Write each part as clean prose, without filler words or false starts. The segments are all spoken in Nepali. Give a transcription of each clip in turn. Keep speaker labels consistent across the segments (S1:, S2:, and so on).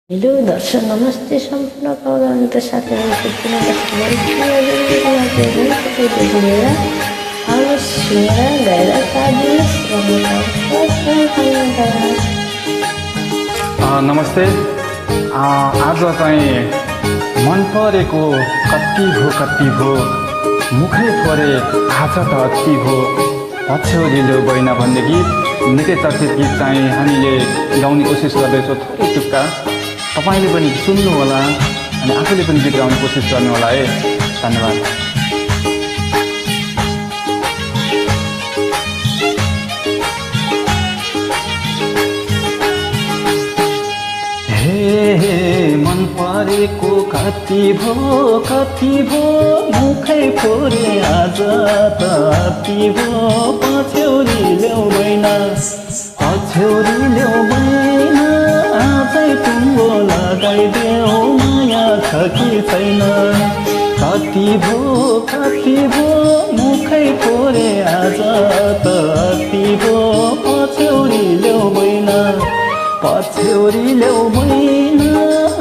S1: हेलो दर्शक नमस्ते सम्पूर्ण कलावन्त साथीहरूको आवाज सुनेर गएर
S2: नमस्ते। आज चाहिँ मन परेको कति भो मुखै फोरे आज त अति भो पछ्यौरिलो बहिना भन्ने गीत निकै चर्चित गीत चाहिँ हामीले गाउने कोसिस गर्दैछौँ। थोरै टुक्का तपाईले पनि सुन्नु होला अनि आफूले पनि गीत गाउने कोसिस गर्नु होला है। धन्यवाद। हे मन परेको कति भो मुखै फोरे आज त अति भो पछ्यौरी ल्याउँदैन आजै टुङ्गो लगाइदेऊ माया छ कि छैन। कति भो मुखै फोरे आज त अति भो पछ्यौरी ल्याउँदैन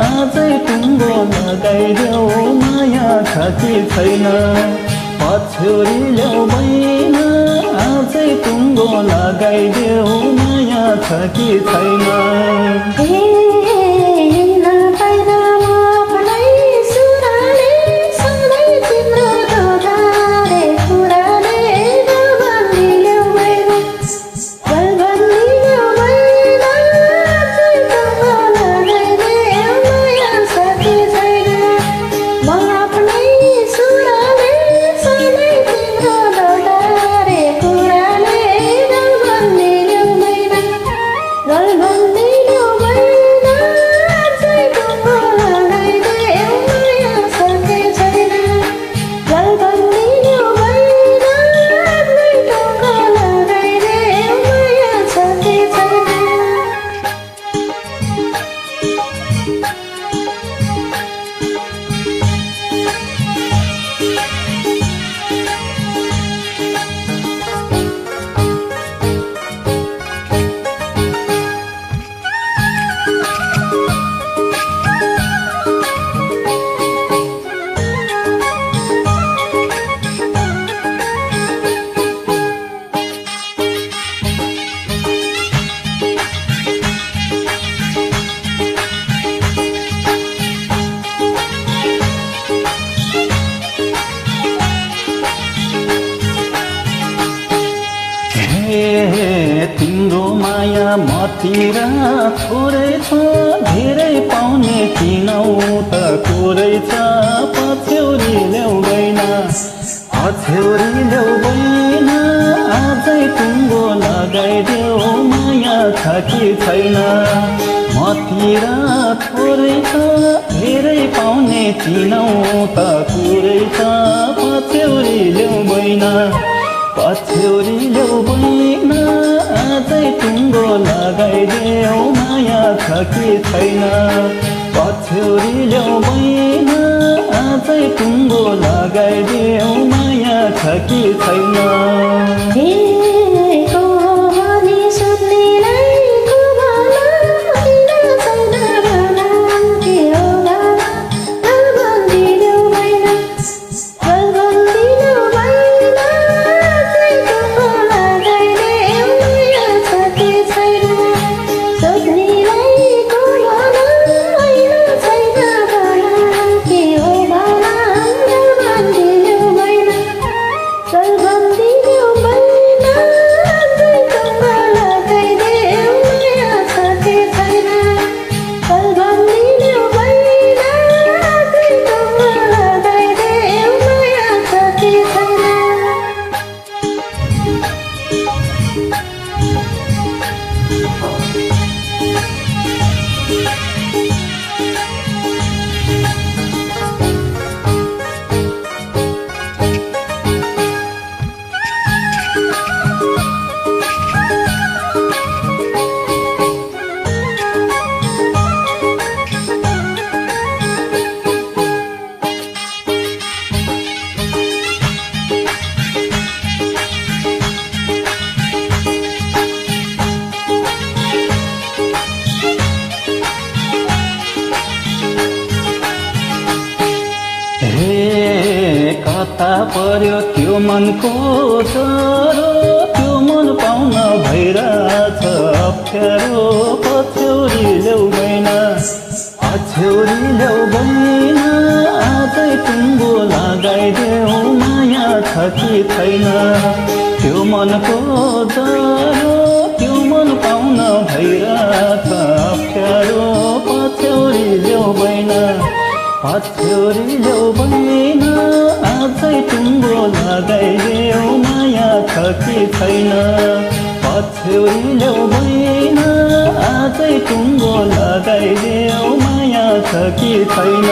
S2: आजै टुङ्गो लगाइदेऊ माया छ कि छैन। पछ्यौरी ल्याउँदैन आजै टुङ्गो लगाइदेऊ माया छ कि छैन। तिम्रो माया मतिर थोरै छ धेरै पाउने किनौ त कोरै छ। पछ्यौरी ल्याउँदैन आजै टुङ्गो लगाइदेऊ माया छ कि छैन। मतिर थोरै छ धेरै पाउने किनौ त कोरै छ। पछ्यौरी ल्याउँदैन आजै टुङ्गो लगाइदेऊ माया छ कि छैन। पछ्यौरी ल्याउँदैन आजै टुङ्गो लगाइदेऊ माया छ कि छैन।
S1: Bye.
S3: पत्ता पर्यो त्यो मनको जरो, त्यो मन पाउन भइरहेछ अप्ठ्यारो। पछ्यौरी ल्याउ बहिना, पछ्यौरी ल्याउ बहिना, आजै टुङ्गो लगाइदेऊ, माया छ कि छैन। त्यो मनको जरो, त्यो मन पाउन भइरहेछ अप्ठ्यारो। पछ्यौरी ल्याउ बहिना, पछ्यौरी ल्याउ बहिना, आजै टुङ्गो लगाइदेऊ, माया छ कि छैन। पछ्यौरी ल्याउ बहिना, आजै टुङ्गो लगाइदेऊ, माया छ कि छैन।